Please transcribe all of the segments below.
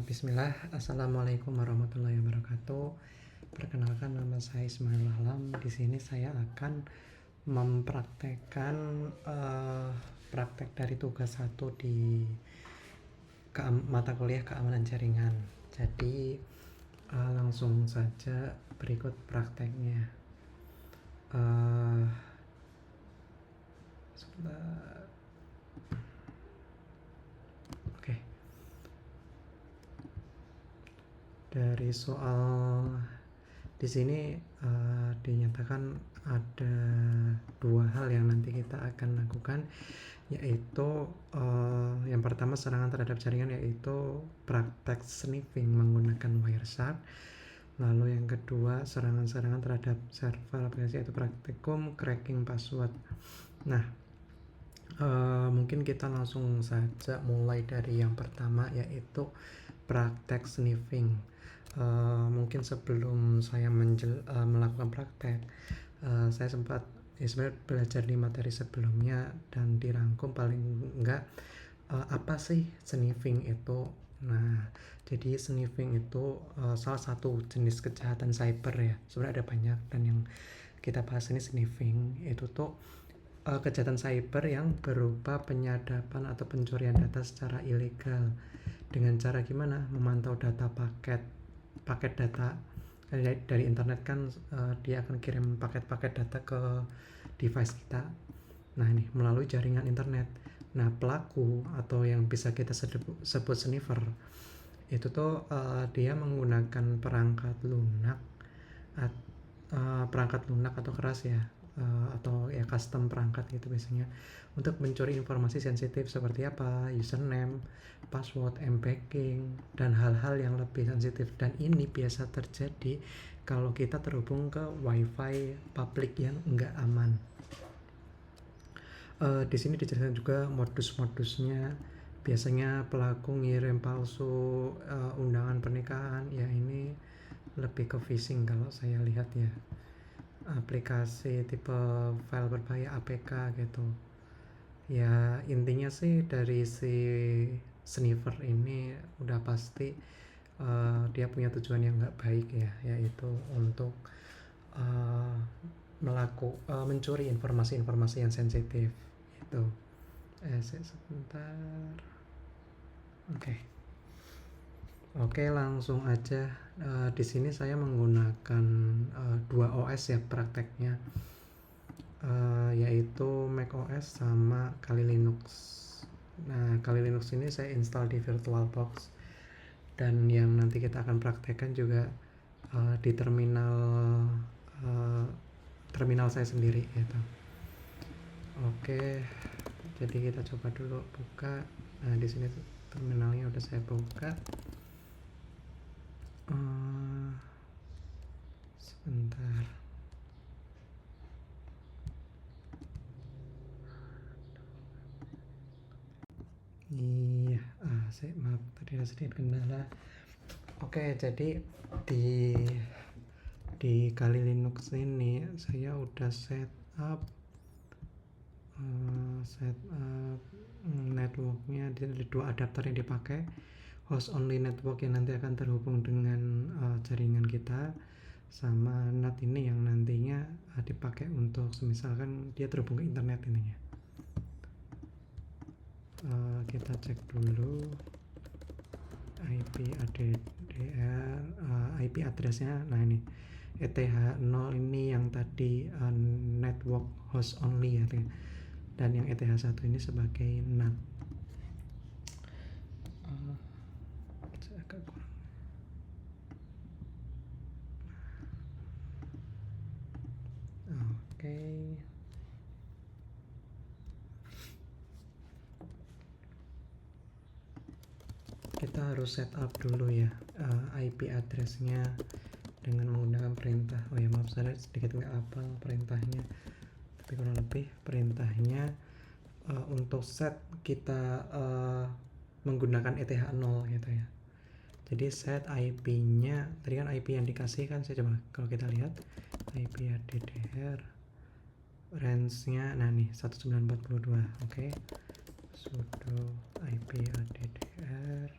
Bismillah, Assalamualaikum warahmatullahi wabarakatuh. Perkenalkan, nama saya Ismail Alam. Di sini saya akan mempraktekkan praktek dari tugas 1 di mata kuliah keamanan jaringan. Jadi langsung saja berikut prakteknya. Sebentar. Oke. Dari soal di sini dinyatakan ada 2 hal yang nanti kita akan lakukan, yaitu yang pertama serangan terhadap jaringan, yaitu praktek sniffing menggunakan Wireshark. Lalu yang kedua serangan-serangan terhadap server aplikasi, yaitu praktikum cracking password. Nah, mungkin kita langsung saja mulai dari yang pertama, yaitu praktek sniffing. Mungkin sebelum saya melakukan praktek, saya sempat sebenarnya belajar di materi sebelumnya dan dirangkum paling enggak apa sih sniffing itu. Nah, jadi sniffing itu salah satu jenis kejahatan cyber ya. Sebenarnya ada banyak, dan yang kita bahas ini sniffing itu tuh kejahatan cyber yang berupa penyadapan atau pencurian data secara ilegal. Dengan cara gimana? Memantau data paket data dari internet kan, dia akan kirim paket-paket data ke device kita. Nah, ini melalui jaringan internet. Nah, pelaku atau yang bisa kita sebut sniffer itu tuh dia menggunakan perangkat lunak atau keras ya, atau ya custom perangkat gitu biasanya, untuk mencuri informasi sensitif seperti apa, username, password, banking, dan hal-hal yang lebih sensitif. Dan ini biasa terjadi kalau kita terhubung ke wifi publik yang enggak aman. Di sini dijelaskan juga modus-modusnya. Biasanya pelaku ngirim palsu undangan pernikahan. Ya, ini lebih ke phishing kalau saya lihat ya. Aplikasi tipe file berbahaya APK gitu. Ya, intinya sih dari si sniffer ini udah pasti dia punya tujuan yang nggak baik ya, yaitu untuk mencuri informasi-informasi yang sensitif itu. Sebentar. Oke, langsung aja. Di sini saya menggunakan 2 OS ya prakteknya, yaitu macOS sama Kali Linux. Nah, Kali Linux ini saya install di VirtualBox, dan yang nanti kita akan praktekkan juga di terminal saya sendiri gitu. Oke, jadi kita coba dulu buka. Nah, di sini terminalnya udah saya buka. Sebentar. Iya, maaf tadi ada sedikit kendala. Oke, jadi di Kali Linux ini saya udah set up networknya. Ada 2 adapter yang dipakai, host only network yang nanti akan terhubung dengan jaringan kita, sama NAT ini yang nantinya dipakai untuk misalkan dia terhubung ke internet ininya. Kita cek dulu IP addressnya. Nah, ini ETH0 ini yang tadi network host only ya, dan yang ETH1 ini sebagai NAT. Agak kurang. Oke. Kita harus setup dulu ya IP addressnya dengan menggunakan perintah. Oh ya, maaf saya sedikit nggak hafal perintahnya, tapi kurang lebih perintahnya untuk set kita menggunakan ETH0 gitu ya. Jadi set IP-nya, tadi kan IP yang dikasih kan, saya coba kalau kita lihat IP ADDR range-nya, nah nih 1942. Oke. Sudo IP ADDR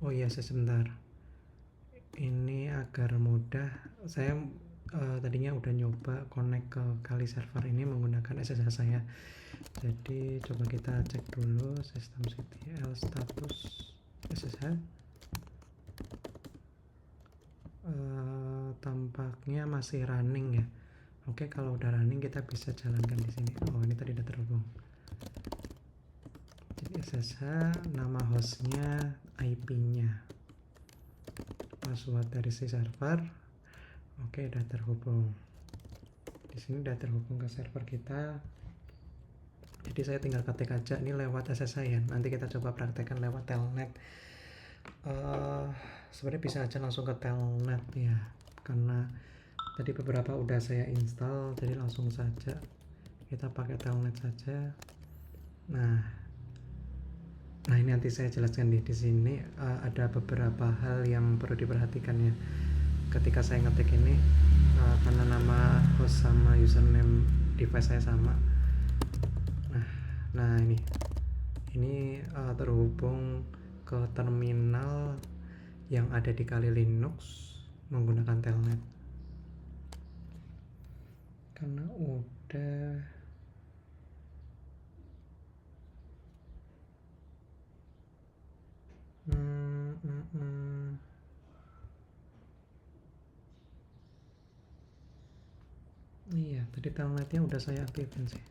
Oh iya, sebentar. Ini agar mudah, saya tadinya udah nyoba connect ke Kali server ini menggunakan SSH saya. Jadi coba kita cek dulu systemctl status SSH. Tampaknya masih running ya. Oke, kalau udah running kita bisa jalankan di sini. Oh, ini tadi udah terhubung. Jadi SSH, nama hostnya, IP-nya, password dari si server. Oke, udah terhubung. Di sini udah terhubung ke server kita. Jadi saya tinggal ketik aja ini lewat SSH ya. Nanti kita coba praktekkan lewat telnet. Sebenarnya bisa aja langsung ke telnet ya, karena tadi beberapa udah saya install, jadi langsung saja kita pakai telnet saja. Nah ini nanti saya jelaskan di sini. Ada beberapa hal yang perlu diperhatikan ya ketika saya ngetik ini, karena nama host sama username device saya sama. Nah ini terhubung ke terminal yang ada di Kali Linux menggunakan telnet. Karena udah iya, tadi telnetnya udah saya aktifin sih.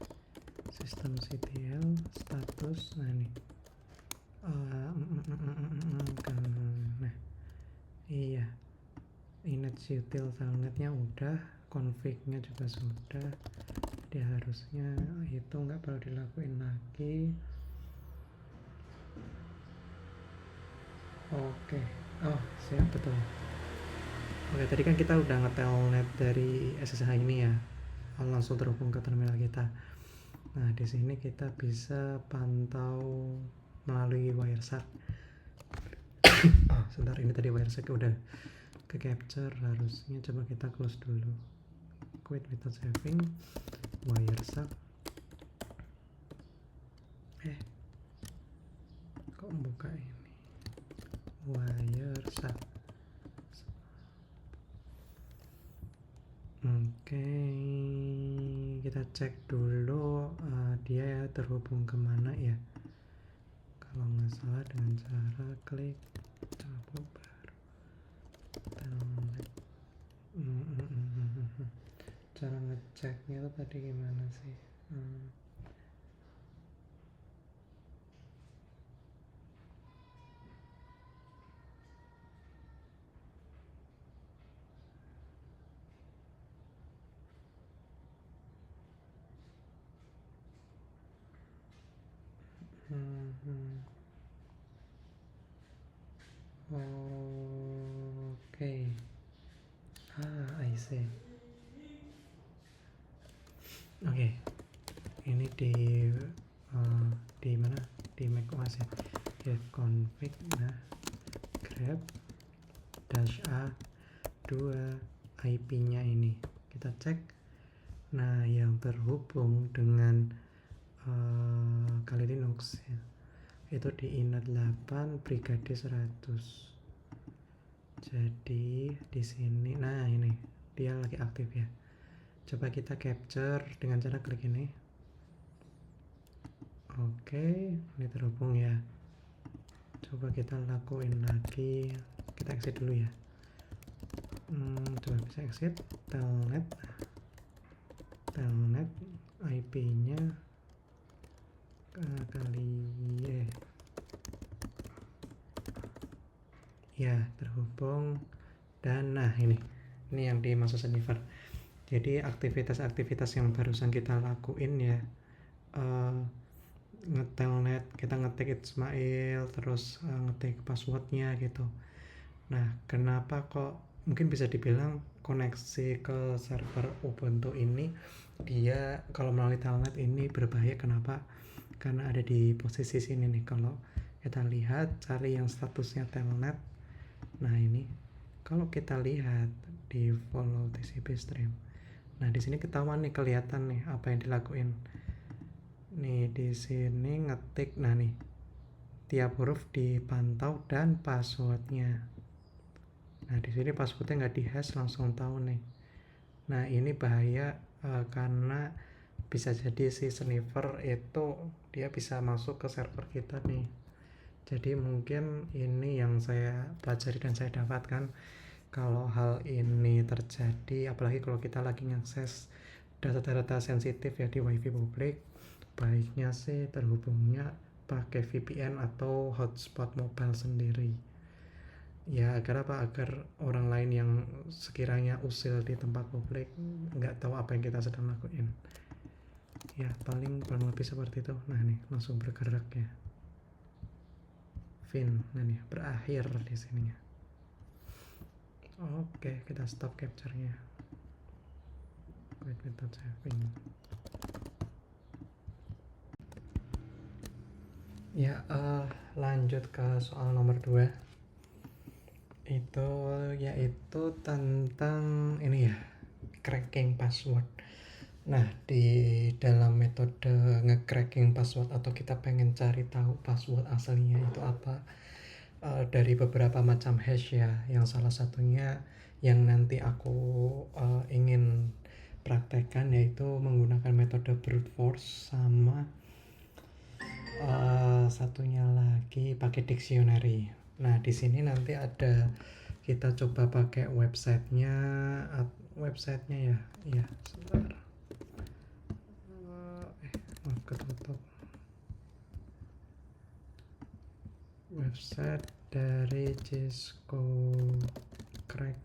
Systemctl status. Nah ini nah iya, inetsutil telnetnya udah, config-nya juga sudah. Jadi harusnya itu nggak perlu dilakuin lagi. Oke. Oh siap, betul. Oke, tadi kan kita udah ngetelnet dari SSH ini ya, langsung terhubung ke terminal kita. Nah di sini kita bisa pantau melalui Wireshark. Sebentar, ini tadi Wireshark udah ke capture, harusnya coba kita close dulu. Quit without saving. Wireshark. Kok buka ini? Wireshark. Oke, kita cek dulu dia terhubung kemana ya. Kalau nggak salah dengan cara klik coba baru telnet. Cara ngeceknya itu tadi gimana sih? Oke. I see. Oke. Ini di mana? Di macOS ya. Get config. Nah, grab -a 2 IP-nya ini. Kita cek. Nah, yang terhubung dengan Kali Linux ya, itu di inet 8 brigade 100. Jadi di sini, nah ini dia lagi aktif ya. Coba kita capture dengan cara klik ini. Oke, ini terhubung ya. Coba kita lakuin lagi. Kita exit dulu ya. Coba bisa exit. Telnet IP-nya kali ya, terhubung. Dan nah ini yang dimaksud Jennifer. Jadi aktivitas-aktivitas yang barusan kita lakuin ya, ngetelnet, kita ngetik Ismail, terus ngetik passwordnya gitu. Nah kenapa kok mungkin bisa dibilang koneksi ke server Ubuntu ini dia kalau melalui telnet ini berbahaya? Kenapa? Karena ada di posisi sini nih. Kalau kita lihat, cari yang statusnya telnet. Nah ini kalau kita lihat di follow TCP stream, nah di sini ketahuan nih, kelihatan nih apa yang dilakuin nih. Di sini ngetik, nah nih tiap huruf dipantau dan passwordnya. Nah di sini passwordnya nggak dihash, langsung tahu nih. Nah ini bahaya karena bisa jadi si sniffer itu dia bisa masuk ke server kita nih. Jadi mungkin ini yang saya pelajari dan saya dapatkan, kalau hal ini terjadi, apalagi kalau kita lagi ngakses data-data sensitif ya di wifi publik, baiknya sih terhubungnya pakai VPN atau hotspot mobile sendiri. Ya agar apa? Agar orang lain yang sekiranya usil di tempat publik nggak tahu apa yang kita sedang lakuin. Ya paling kurang lebih seperti itu. Nah nih langsung bergerak ya. Nah nih berakhir di sini. Oke, kita stop capture-nya. Wait without saving. Ya, lanjut ke soal nomor 2. Itu yaitu tentang ini ya, cracking password. Nah, di dalam metode nge-cracking password atau kita pengen cari tahu password aslinya itu apa, dari beberapa macam hash ya, yang salah satunya yang nanti aku ingin praktekkan yaitu menggunakan metode brute force, sama satunya lagi pakai dictionary. Nah di sini nanti ada, kita coba pakai websitenya ya, sebentar. Maaf ketutup. Website dari Cisco Crack,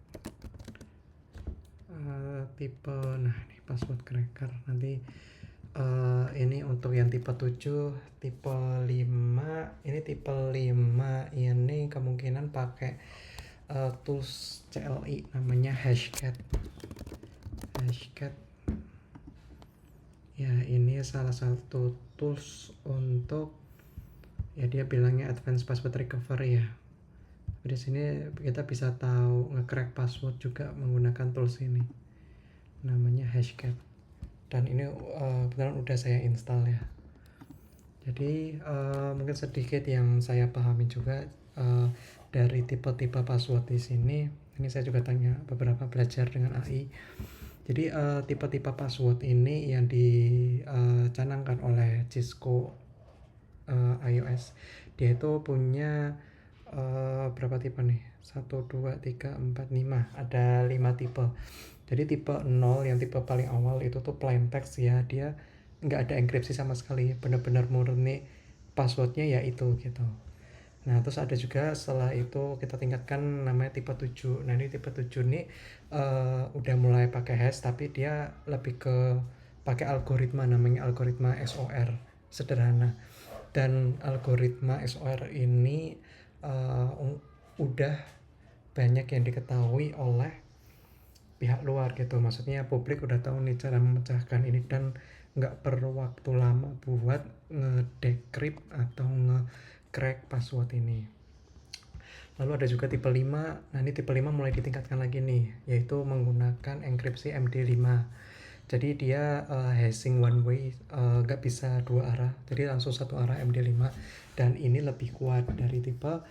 tipe, nah ini password cracker. Nanti ini untuk yang tipe 7, tipe 5, ini tipe 5 ini kemungkinan pakai tools CLI namanya Hashcat. Ya ini salah satu tools untuk, ya dia bilangnya advanced password recovery ya. Di sini kita bisa tahu nge-crack password juga menggunakan tools ini, namanya Hashcat. Dan ini beneran udah saya install ya. Jadi mungkin sedikit yang saya pahami juga dari tipe-tipe password di sini. Ini saya juga tanya beberapa belajar dengan AI. Jadi tipe-tipe password ini yang dicanangkan oleh Cisco iOS. Dia itu punya berapa tipe nih? 1, 2, 3, 4, 5. Ada 5 tipe. Jadi tipe 0 yang tipe paling awal itu tuh plain text ya, dia nggak ada enkripsi sama sekali, benar-benar murni passwordnya ya itu gitu. Nah terus ada juga setelah itu kita tingkatkan namanya tipe 7. Nah ini tipe 7 nih udah mulai pakai hash, tapi dia lebih ke pakai algoritma, namanya algoritma XOR, sederhana. Dan algoritma XOR ini udah banyak yang diketahui oleh pihak luar gitu, maksudnya publik udah tahu nih cara memecahkan ini dan nggak perlu waktu lama buat ngedecrypt atau nge-crack password ini. Lalu ada juga tipe 5. Nah ini tipe 5 mulai ditingkatkan lagi nih, yaitu menggunakan enkripsi MD5. Jadi dia hashing one way, nggak bisa dua arah, jadi langsung satu arah MD5, dan ini lebih kuat dari tipe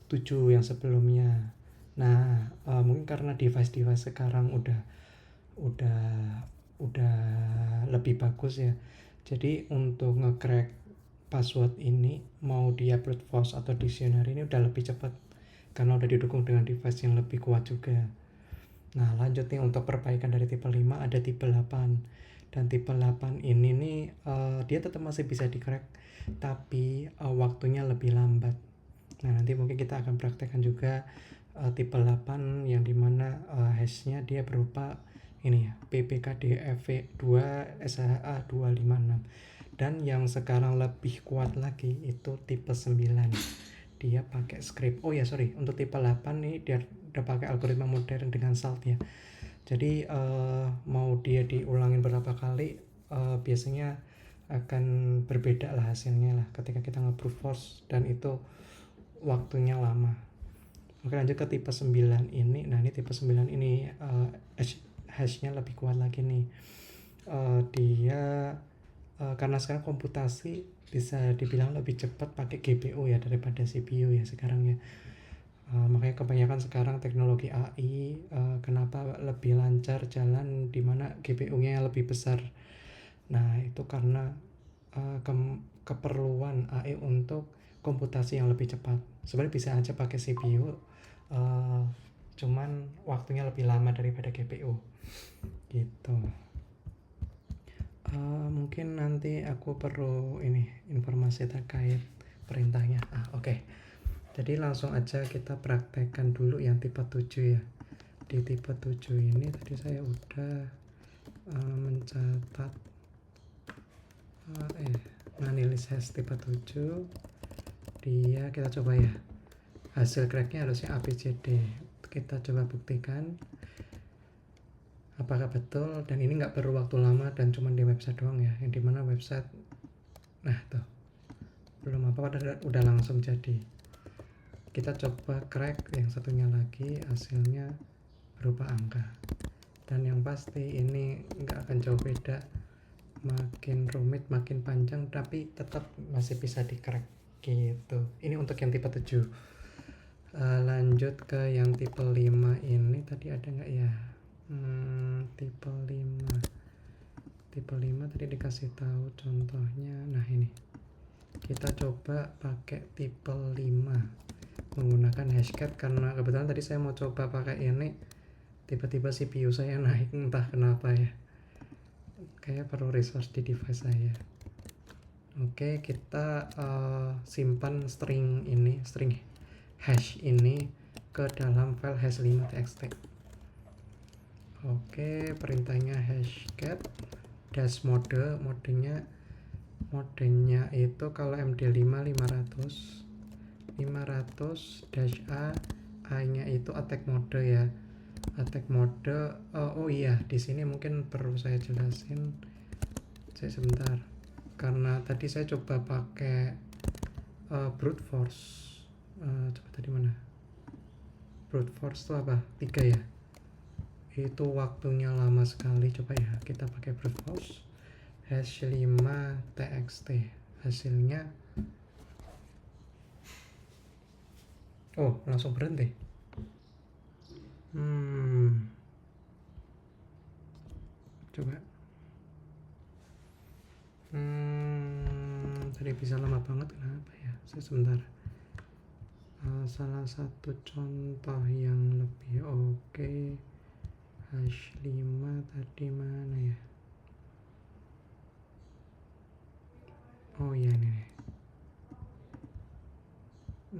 7 yang sebelumnya. Nah mungkin karena device sekarang udah lebih bagus ya, jadi untuk nge-crack password ini mau dia brute force atau dictionary ini udah lebih cepat karena udah didukung dengan device yang lebih kuat juga. Nah lanjut nih untuk perbaikan dari tipe 5, ada tipe 8. Dan tipe 8 ini nih dia tetap masih bisa di-crack, tapi waktunya lebih lambat. Nah nanti mungkin kita akan praktekkan juga tipe 8 yang dimana hashnya dia berupa ini ya, PPKDFV2 SHA 256. Dan yang sekarang lebih kuat lagi itu tipe 9, dia pakai script. Oh ya sorry, untuk tipe 8 nih dia udah pakai algoritma modern dengan salt ya. Jadi mau dia diulangin berapa kali biasanya akan berbeda lah hasilnya lah ketika kita nge-brute force, dan itu waktunya lama. Oke lanjut ke tipe 9 ini. Nah ini tipe 9 ini hashnya lebih kuat lagi nih. Dia karena sekarang komputasi bisa dibilang lebih cepat pakai GPU ya daripada CPU ya sekarang ya. Makanya kebanyakan sekarang teknologi AI kenapa lebih lancar jalan dimana GPU-nya lebih besar. Nah itu karena keperluan AI untuk komputasi yang lebih cepat. Sebenarnya bisa aja pakai CPU, cuman waktunya lebih lama daripada GPU gitu. Mungkin nanti aku perlu ini informasi terkait perintahnya. Oke. Jadi langsung aja kita praktekkan dulu yang tipe 7 ya. Di tipe 7 ini tadi saya udah mencatat analysis hash tipe 7. Dia kita coba ya. Hasil cracknya harusnya ABCD. Kita coba buktikan apakah betul, dan ini nggak perlu waktu lama dan cuma di website doang ya, yang dimana website nah tuh belum apa-apa udah langsung jadi. Kita coba crack yang satunya lagi, hasilnya berupa angka, dan yang pasti ini nggak akan jauh beda, makin rumit makin panjang tapi tetap masih bisa di crack gitu. Ini untuk yang tipe 7. Lanjut ke yang tipe 5 ini tadi ada nggak ya? Tipe 5 tadi dikasih tahu contohnya. Nah ini kita coba pakai tipe 5 menggunakan hashcat, karena kebetulan tadi saya mau coba pakai ini, tiba-tiba CPU saya naik entah kenapa ya, kayak perlu resource di device saya. Oke, kita simpan string hash ini ke dalam file hash5.txt. Oke, perintahnya hashcat dash modenya itu kalau MD5 500 dash A nya itu attack mode ya. Attack mode oh iya, di sini mungkin perlu saya jelasin. Sebentar, karena tadi saya coba pakai brute force. Coba tadi mana? Brute force itu apa? 3 ya. Itu waktunya lama sekali. Coba ya, kita pakai brute force hash5.txt. Hasilnya langsung berhenti. Coba tadi bisa lama banget, kenapa ya? Sebentar. Salah satu contoh yang lebih oke, hash5 tadi mana ya? Oh iya ini.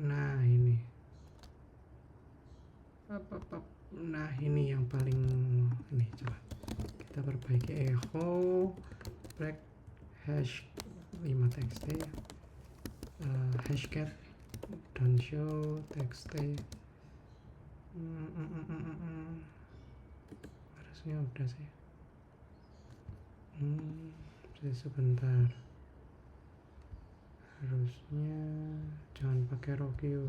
Nah ini. Nah ini yang paling ini, coba kita perbaiki echo break hash5.txt hashcat don't show txt. Harusnya udah sih. Sebentar, harusnya jangan pakai rokio.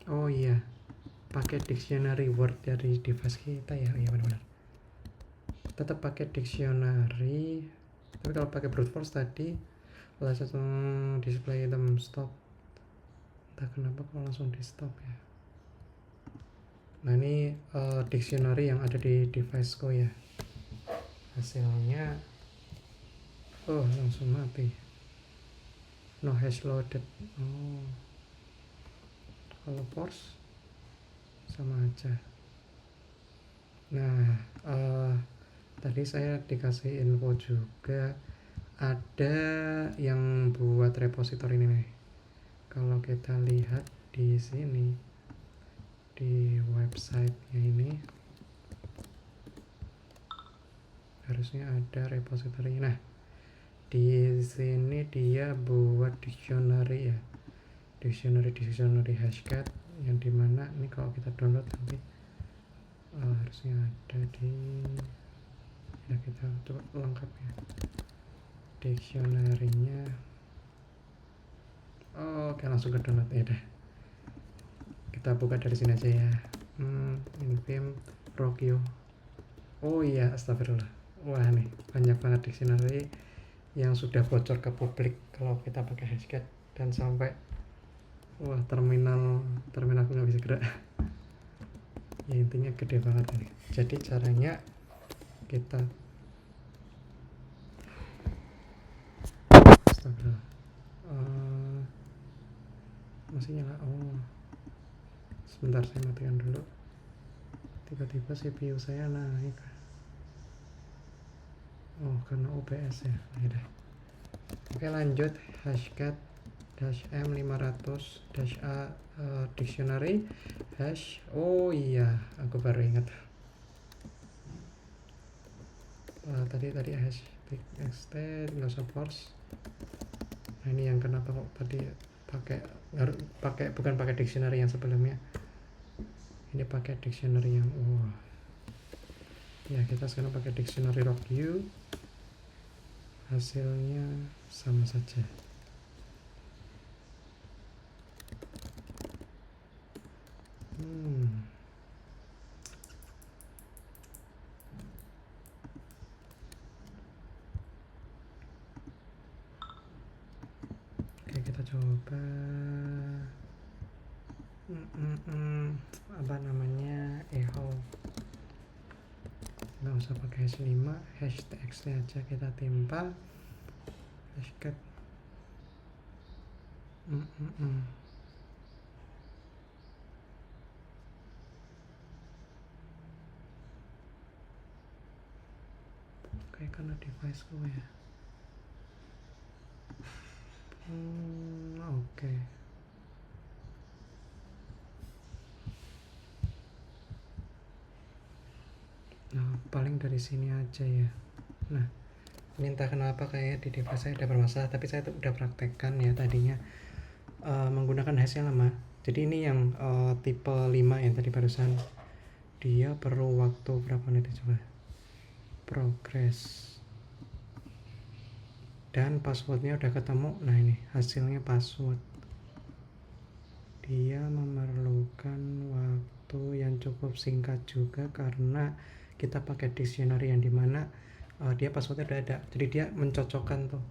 Oh iya, pakai dictionary word dari device kita ya. Iya benar-benar. Tetap pakai dictionary. Tapi kalau pakai brute force tadi langsung display item stop. Entah kenapa kalau langsung di stop ya. Nah ini dictionary yang ada di deviceku ya. Hasilnya langsung mati. No hash loaded. Kalau force sama aja. Nah tadi saya dikasih info juga ada yang buat repository ini nih. Kalau kita lihat di sini di website-nya ini harusnya ada repository. Nah di sini dia buat dictionary ya, dictionary hashcat, yang dimana ini kalau kita download nanti harusnya ada di ya, kita coba lengkap ya dictionary-nya. Oke, langsung ke download ya deh. Kita buka dari sini aja ya. Invim Rokyo. Oh iya, astagfirullah. Wah nih banyak banget dictionary yang sudah bocor ke publik kalau kita pakai Hashcat, dan sampai wah terminal nggak bisa gerak. Ya intinya gede banget ini. Jadi caranya kita astagfirullah. Masih nyala. Oh sebentar, saya matikan dulu. Tiba-tiba CPU saya naik. Oh karena OBS ya. Udah. Oke lanjut. Hashcat -m 500 -a dictionary hash. Oh iya, aku baru ingat. Tadi hash big xt nggak usah force. Nah ini yang kenapa kok tadi bukan pakai dictionary yang sebelumnya, ini pakai dictionary yang ya kita sekarang pakai dictionary Rokyo, hasilnya sama saja. Oke kita coba apa namanya, eho nggak usah pakai hash 5, hash txt aja kita timpa hashcat. Kayak karena device gue ya. Oke. Nah paling dari sini aja ya. Nah ini entah kenapa kayak di device saya ada bermasalah, tapi saya udah praktekkan ya tadinya menggunakan hash yang lama. Jadi ini yang tipe 5 yang tadi barusan, dia perlu waktu berapa menit coba progress, dan passwordnya udah ketemu. Nah ini hasilnya password. Dia memerlukan waktu yang cukup singkat juga karena kita pakai dictionary yang dimana dia passwordnya udah ada, jadi dia mencocokkan tuh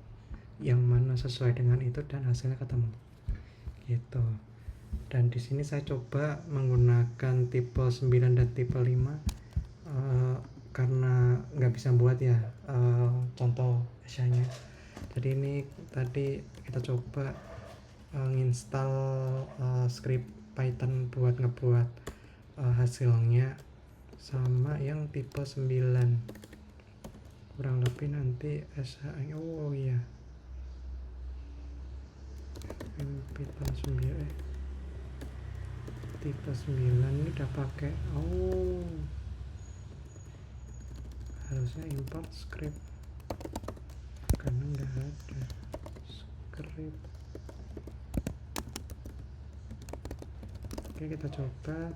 yang mana sesuai dengan itu dan hasilnya ketemu gitu. Dan di sini saya coba menggunakan tipe 9 dan tipe 5 karena nggak bisa buat ya contoh hashnya. Jadi ini tadi kita coba nginstal script Python buat ngebuat hasilnya sama yang tipe 9 kurang lebih nanti SHA. Oh iya, Python 9 tipe 9 ini udah pakai. Harusnya import script karena nggak ada script. Oke kita coba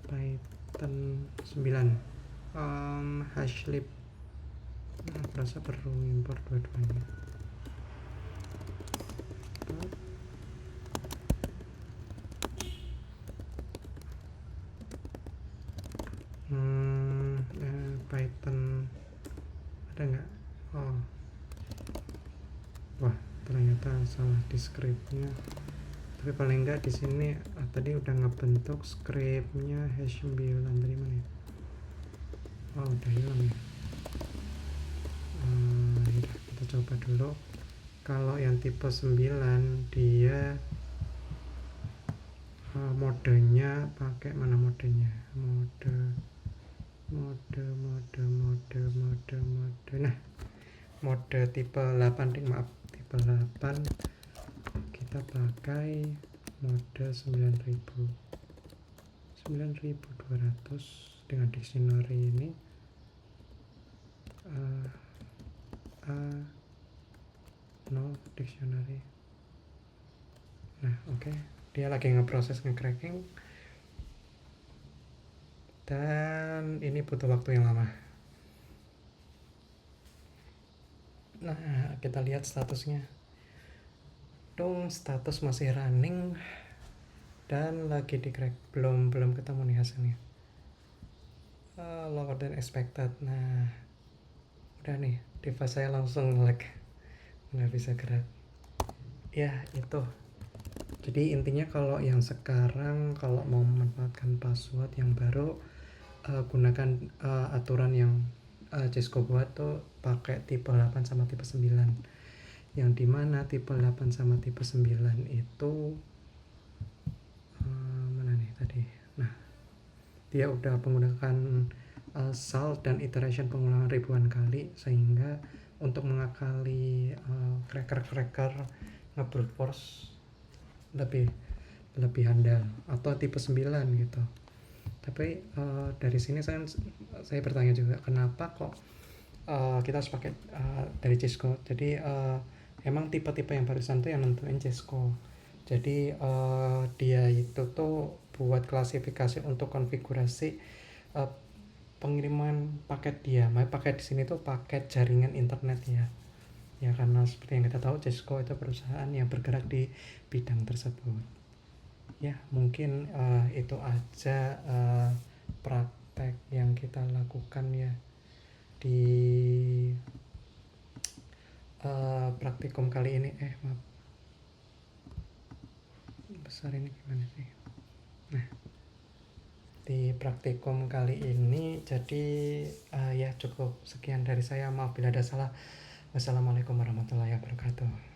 Python 9 hashlib. Nah, rasa perlu import dua-duanya. Python ada nggak? Wah ternyata salah di scriptnya, tapi paling nggak di sini tadi udah ngebentuk scriptnya hash 9 dari mana ya? Udah hilang ya. Kita coba dulu. Kalau yang tipe 9 dia modenya pakai mana modenya? Nah mode tipe 8 tipe 8 kita pakai mode 9200 dengan dictionary ini no dictionary. Nah oke. Dia lagi ngeproses nge-cracking dan ini butuh waktu yang lama. Nah kita lihat statusnya dong, status masih running dan lagi di crack, belum ketemu nih hasilnya. slower than expected. Nah, udah nih, device saya langsung lag, nggak bisa gerak. Ya, itu. Jadi intinya kalau yang sekarang kalau mau memanfaatkan password yang baru, gunakan aturan yang Cisco buat tuh, pakai tipe 8 sama tipe 9. Yang dimana tipe 8 sama tipe 9 itu mana nih tadi. Nah, dia udah menggunakan salt dan iteration pengulangan ribuan kali, sehingga untuk mengakali cracker nge-brute force lebih handal, atau tipe 9 gitu. Tapi dari sini saya bertanya juga, kenapa kok kita harus pakai dari Cisco. Jadi emang tipe-tipe yang barusan tuh yang nentuin Cisco. Jadi dia itu tuh buat klasifikasi untuk konfigurasi pengiriman paket dia. Paket di sini tuh paket jaringan internet ya. Ya, karena seperti yang kita tahu, Cisco itu perusahaan yang bergerak di bidang tersebut. Ya, mungkin itu aja praktek yang kita lakukan ya di praktikum kali ini. Maaf, besar ini gimana sih. Nah, di praktikum kali ini jadi ya cukup sekian dari saya. Maaf bila ada salah. Wassalamualaikum warahmatullahi wabarakatuh.